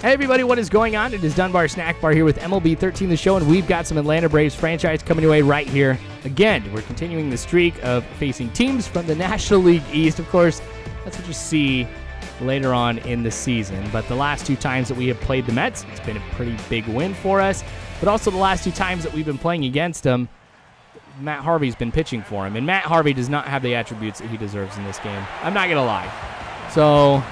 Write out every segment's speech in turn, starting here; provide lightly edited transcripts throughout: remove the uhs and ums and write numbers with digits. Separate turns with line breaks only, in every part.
Hey everybody, what is going on? It is Dunbar Snack Bar here with MLB 13 The Show, and we've got some Atlanta Braves franchise coming your way right here. Again, we're continuing the streak of facing teams from the National League East. Of course, that's what you see later on in the season. But the last two times that we have played the Mets, it's been a pretty big win for us. But also the last two times that we've been playing against them, Matt Harvey's been pitching for him. And Matt Harvey does not have the attributes that he deserves in this game. I'm not going to lie. So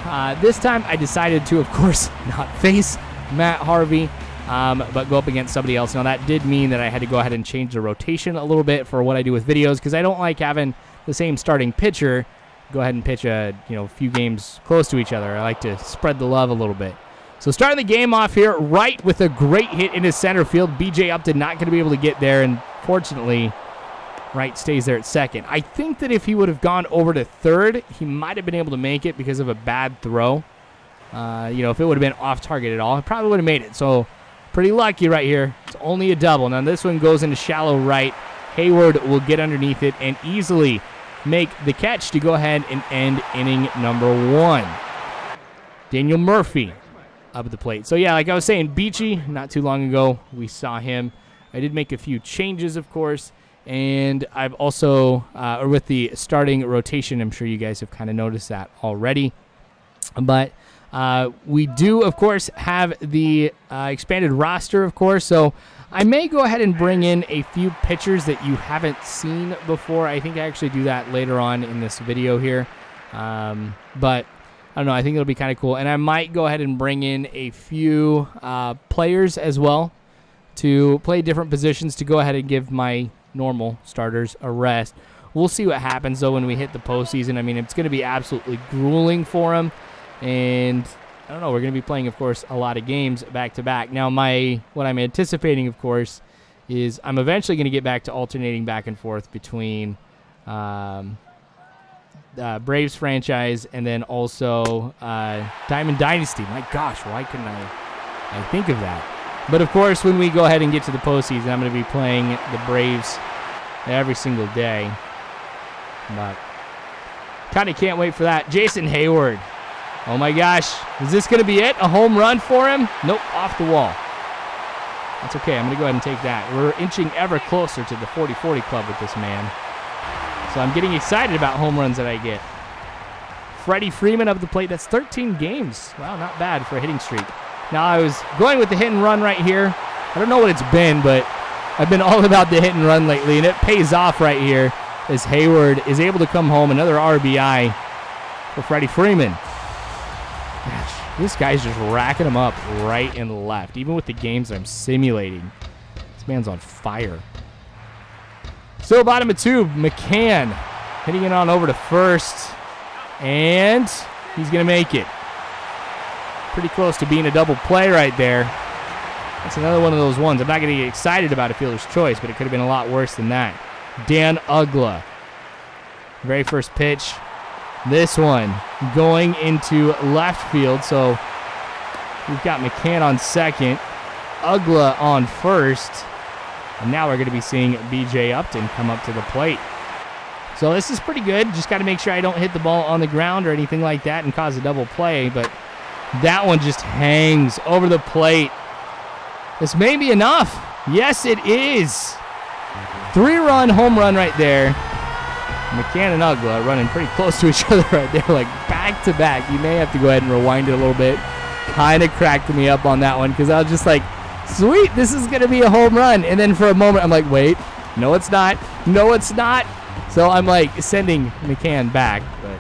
this time I decided to, of course, not face Matt Harvey, but go up against somebody else. Now that did mean that I had to go ahead and change the rotation a little bit for what I do with videos, because I don't like having the same starting pitcher go ahead and pitch a few games close to each other. I like to spread the love a little bit. So starting the game off here, right with a great hit into center field. BJ Upton not going to be able to get there, and fortunately, Wright stays there at second. I think that if he would have gone over to third, he might have been able to make it because of a bad throw. If it would have been off target at all, I probably would have made it. So pretty lucky right here. It's only a double. Now this one goes into shallow right. Hayward will get underneath it and easily make the catch to go ahead and end inning number 1. Daniel Murphy up at the plate. So yeah, like I was saying, Beachy, not too long ago, we saw him. I did make a few changes, of course. And I've also, with the starting rotation, I'm sure you guys have kind of noticed that already. But we do, of course, have the expanded roster, of course. So I may go ahead and bring in a few pitchers that you haven't seen before. I think I actually do that later on in this video here. But I don't know. I think it'll be kind of cool. And I might go ahead and bring in a few players as well to play different positions to go ahead and give my normal starters a rest. We'll see what happens, though, when we hit the postseason. I mean, it's going to be absolutely grueling for them. And I don't know, we're going to be playing, of course, a lot of games back-to-back. Now, what I'm anticipating, of course, is I'm eventually going to get back to alternating back and forth between Braves franchise and then also Diamond Dynasty. My gosh, why couldn't I think of that? But, of course, when we go ahead and get to the postseason, I'm going to be playing the Braves every single day. But kind of can't wait for that. Jason Hayward. Oh, my gosh. Is this going to be it? A home run for him? Nope, off the wall. That's okay. I'm going to go ahead and take that. We're inching ever closer to the 40-40 club with this man. So I'm getting excited about home runs that I get. Freddie Freeman up at the plate. That's 13 games. Wow, not bad for a hitting streak. Now, I was going with the hit and run right here. I don't know what it's been, but I've been all about the hit and run lately, and it pays off right here as Hayward is able to come home. Another RBI for Freddie Freeman. Gosh, this guy's just racking them up right and left, even with the games that I'm simulating. This man's on fire. Still bottom of 2, McCann hitting it on over to first, and he's going to make it. Pretty close to being a double play right there. That's another one of those ones. I'm not going to get excited about a fielder's choice, but it could have been a lot worse than that. Dan Uggla. Very first pitch. This one going into left field. So we've got McCann on second, Uggla on first, and now we're going to be seeing BJ Upton come up to the plate. So this is pretty good. Just got to make sure I don't hit the ball on the ground or anything like that and cause a double play, but that one just hangs over the plate. This may be enough. Yes, it is. 3-run home run right there. McCann and Uggla running pretty close to each other right there, like back-to-back. You may have to go ahead and rewind it a little bit. Kind of cracked me up on that one because I was just like, sweet, this is going to be a home run. And then for a moment, I'm like, wait, no, it's not. No, it's not. So I'm like sending McCann back, but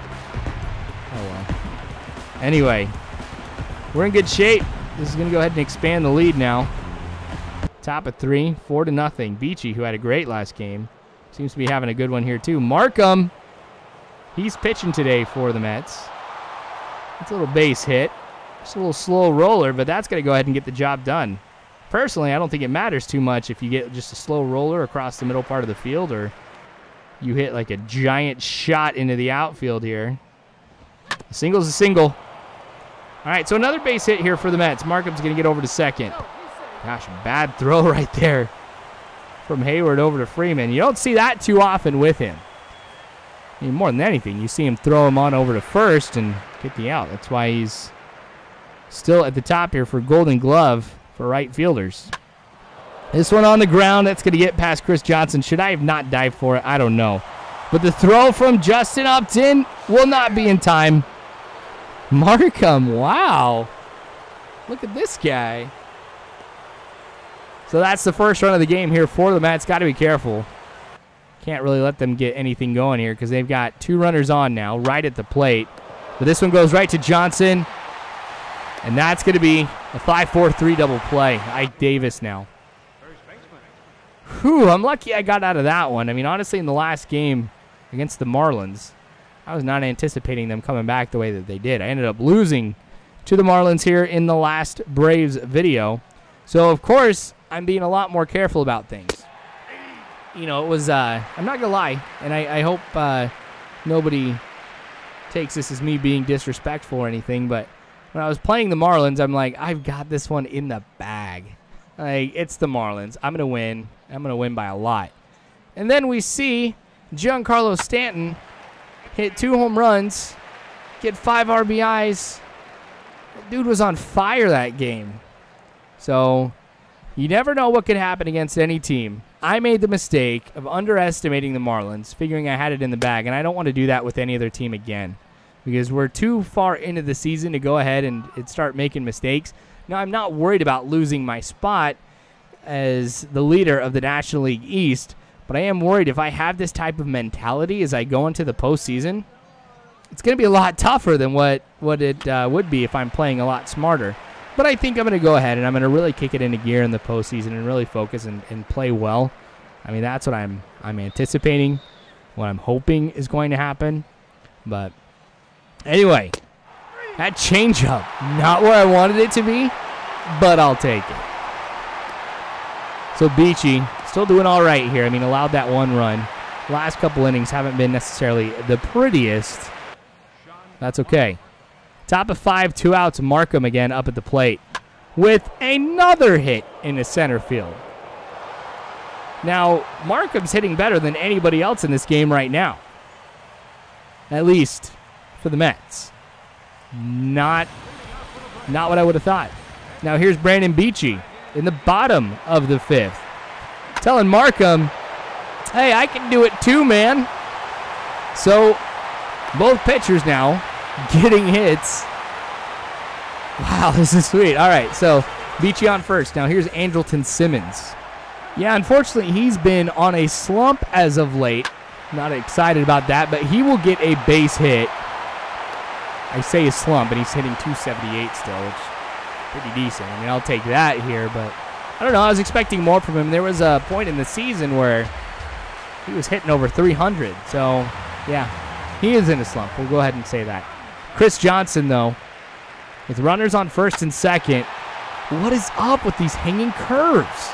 oh well. Anyway. We're in good shape. This is going to go ahead and expand the lead now. Top of 3, 4-0. Beachy, who had a great last game, seems to be having a good one here too. Markham, he's pitching today for the Mets. It's a little base hit. Just a little slow roller, but that's going to go ahead and get the job done. Personally, I don't think it matters too much if you get just a slow roller across the middle part of the field or you hit like a giant shot into the outfield here. A single's a single. All right, so another base hit here for the Mets. Markham's going to get over to second. Gosh, bad throw right there from Hayward over to Freeman. You don't see that too often with him. I mean, more than anything, you see him throw him on over to first and get the out. That's why he's still at the top here for Golden Glove for right fielders. This one on the ground, that's going to get past Chris Johnson. Should I have not dived for it? I don't know. But the throw from Justin Upton will not be in time. Markham, wow. Look at this guy. So that's the first run of the game here for the Mets. Got to be careful. Can't really let them get anything going here because they've got 2 runners on now right at the plate. But this one goes right to Johnson. And that's going to be a 5-4-3 double play. Ike Davis now. Whew, I'm lucky I got out of that one. I mean, honestly, in the last game against the Marlins, I was not anticipating them coming back the way that they did. I ended up losing to the Marlins here in the last Braves video. So, of course, I'm being a lot more careful about things. You know, it was, I'm not going to lie, and I hope nobody takes this as me being disrespectful or anything, but when I was playing the Marlins, I'm like, I've got this one in the bag. Like, it's the Marlins. I'm going to win. I'm going to win by a lot. And then we see Giancarlo Stanton hit 2 home runs, get 5 RBIs. That dude was on fire that game. So you never know what can happen against any team. I made the mistake of underestimating the Marlins, figuring I had it in the bag, and I don't want to do that with any other team again because we're too far into the season to go ahead and start making mistakes. Now, I'm not worried about losing my spot as the leader of the National League East, but I am worried if I have this type of mentality as I go into the postseason, it's going to be a lot tougher than what it would be if I'm playing a lot smarter. But I think I'm going to go ahead and I'm going to really kick it into gear in the postseason and really focus and play well. I mean, that's what I'm anticipating, what I'm hoping is going to happen. But anyway, that changeup, not where I wanted it to be, but I'll take it. So Beachy still doing all right here. I mean, allowed that 1 run. Last couple innings haven't been necessarily the prettiest. That's okay. Top of 5, 2 outs. Markham again up at the plate with another hit in the center field. Now, Markham's hitting better than anybody else in this game right now. At least for the Mets. Not what I would have thought. Now here's Brandon Beachy in the bottom of the 5th. Telling Markham, hey, I can do it too, man. So both pitchers now getting hits. Wow, this is sweet. All right, so Beachy on first. Now here's Andrelton Simmons. Yeah, unfortunately, he's been on a slump as of late. Not excited about that, but he will get a base hit. I say a slump, and he's hitting 278 still, which is pretty decent. I mean, I'll take that here, but I don't know. I was expecting more from him. There was a point in the season where he was hitting over 300. So, yeah, he is in a slump. We'll go ahead and say that. Chris Johnson, though, with runners on first and second. What is up with these hanging curves?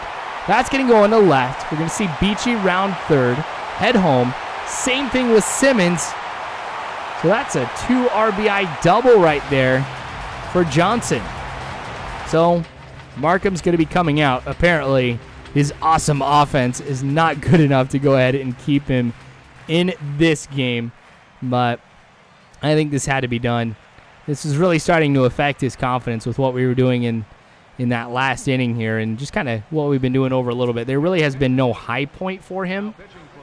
That's going to go on the left. We're going to see Beachy round third, head home. Same thing with Simmons. So that's a 2 RBI double right there for Johnson. So Markham's going to be coming out. Apparently, his awesome offense is not good enough to go ahead and keep him in this game. But I think this had to be done. This is really starting to affect his confidence with what we were doing in that last inning here and just kind of what we've been doing over a little bit. There really has been no high point for him.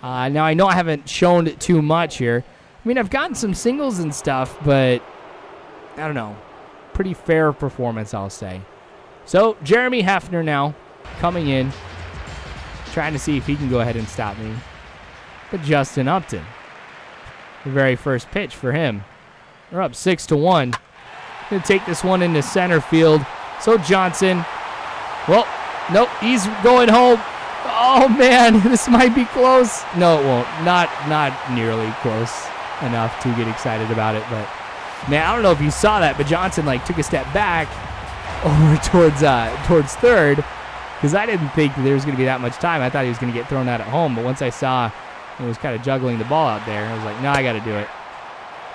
Now, I know I haven't shown too much here. I mean, I've gotten some singles and stuff, but I don't know. Pretty fair performance, I'll say. So, Jeremy Hefner now coming in, trying to see if he can go ahead and stop me. But Justin Upton, the very first pitch for him. We're up 6-1. Going to take this one into center field. So Johnson, well, nope, he's going home. Oh, man, this might be close. No, it won't. Not nearly close enough to get excited about it. But, man, I don't know if you saw that, but Johnson, like, took a step back over towards third because I didn't think there was going to be that much time. I thought he was going to get thrown out at home, but once I saw he was kind of juggling the ball out there, I was like, no, I got to do it.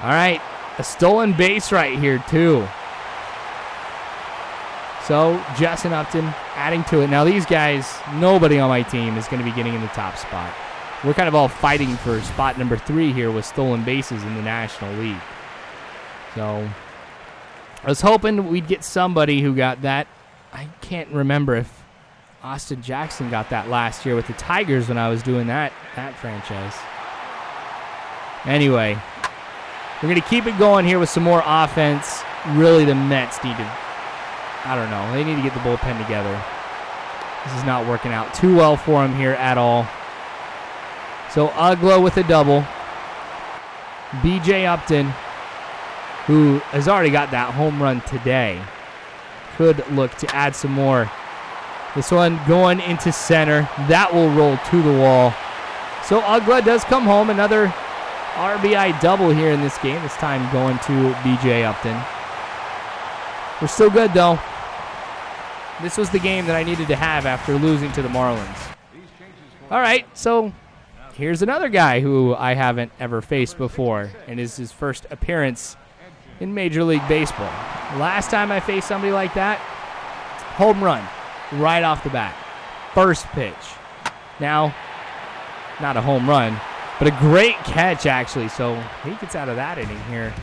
All right, a stolen base right here, too. So, Justin Upton adding to it. Now, these guys, nobody on my team is going to be getting in the top spot. We're kind of all fighting for spot number 3 here with stolen bases in the National League. So, I was hoping we'd get somebody who got that. I can't remember if Austin Jackson got that last year with the Tigers when I was doing that franchise. Anyway, we're going to keep it going here with some more offense. Really, the Mets need to, I don't know, they need to get the bullpen together. This is not working out too well for him here at all. So Ugla with a double. B.J. Upton, who has already got that home run today, could look to add some more. This one going into center. That will roll to the wall. So Ugla does come home. Another RBI double here in this game. This time going to B.J. Upton. We're still good, though. This was the game that I needed to have after losing to the Marlins. All right, so here's another guy who I haven't ever faced before, and is his first appearance in Major League Baseball. Last time I faced somebody like that, home run right off the bat. First pitch. Now, not a home run, but a great catch, actually. So he gets out of that inning here.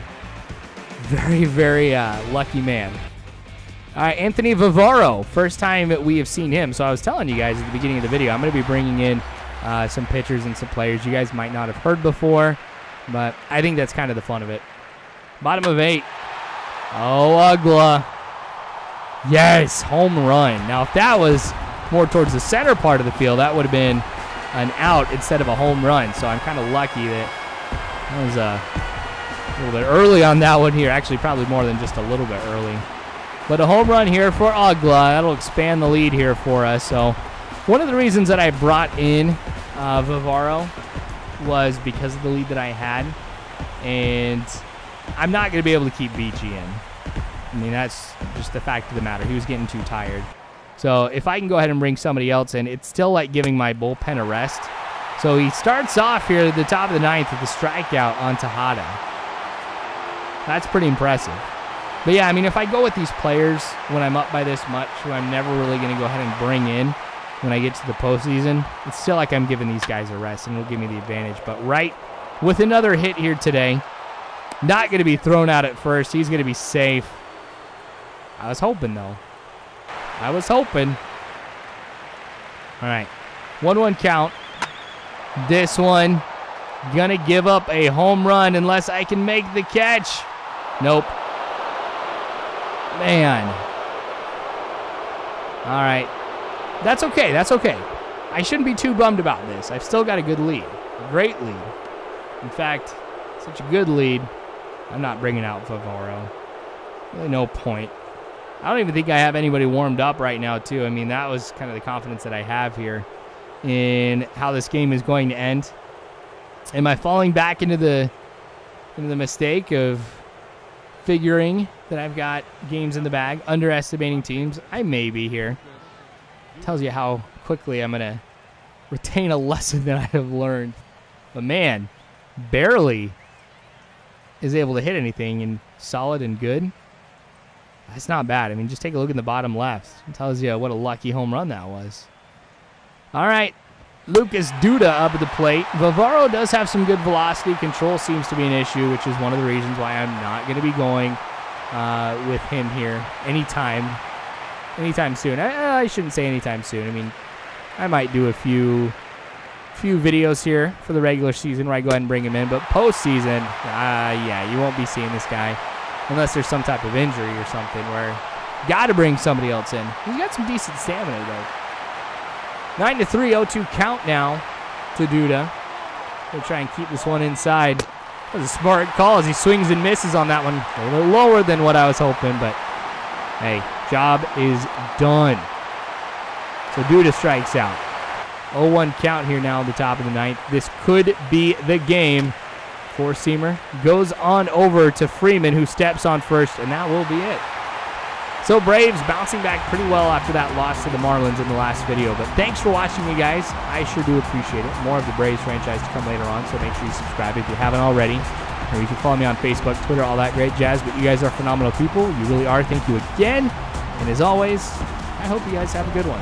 Very, very lucky man. All right, Anthony Vivaro. First time that we have seen him. So I was telling you guys at the beginning of the video, I'm going to be bringing in some pitchers and some players you guys might not have heard before, but I think that's kind of the fun of it. Bottom of 8. Oh, Ugla. Yes, home run. Now, if that was more towards the center part of the field, that would have been an out instead of a home run. So I'm kind of lucky that was a little bit early on that one here. Actually, probably more than just a little bit early. But a home run here for Ugla. That'll expand the lead here for us. So one of the reasons that I brought in Vivaro was because of the lead that I had. And I'm not going to be able to keep BG in. I mean, that's just the fact of the matter. He was getting too tired. So if I can go ahead and bring somebody else in, it's still like giving my bullpen a rest. So he starts off here at the top of the 9th with a strikeout on Tejada. That's pretty impressive. But yeah, I mean, if I go with these players when I'm up by this much, who I'm never really going to go ahead and bring in when I get to the postseason, it's still like I'm giving these guys a rest, and it'll give me the advantage. But right with another hit here today, not going to be thrown out at first. He's going to be safe. I was hoping, though. I was hoping. All right. 1-1 count. This one going to give up a home run unless I can make the catch. Nope. Man. All right. That's okay. That's okay. I shouldn't be too bummed about this. I've still got a good lead. A great lead. In fact, such a good lead, I'm not bringing out Vivaro. Really no point. I don't even think I have anybody warmed up right now, too. I mean, that was kind of the confidence that I have here in how this game is going to end. Am I falling back into the mistake of figuring that I've got games in the bag, underestimating teams? I may be here. Tells you how quickly I'm going to retain a lesson that I have learned. But man, barely is able to hit anything and solid and good. That's not bad. I mean, just take a look in the bottom left. It tells you what a lucky home run that was. All right, Lucas Duda up at the plate. Vivaro does have some good velocity. Control seems to be an issue, which is one of the reasons why I'm not going to be going with him here anytime soon. I shouldn't say anytime soon. I mean, I might do a few videos here for the regular season where I go ahead and bring him in, but postseason, yeah, you won't be seeing this guy unless there's some type of injury or something where you got to bring somebody else in. He's got some decent stamina, though. 9-3, 0-2 count now to Duda. He'll try and keep this one inside. That was a smart call as he swings and misses on that one. A little lower than what I was hoping, but hey, job is done. So Duda strikes out. 0-1 count here now at the top of the 9th. This could be the game. Four-seamer goes on over to Freeman, who steps on first, and that will be it. So Braves bouncing back pretty well after that loss to the Marlins in the last video. But thanks for watching, you guys. I sure do appreciate it. More of the Braves franchise to come later on, so make sure you subscribe if you haven't already. Or you can follow me on Facebook, Twitter, all that great jazz. But you guys are phenomenal people. You really are. Thank you again. And as always, I hope you guys have a good one.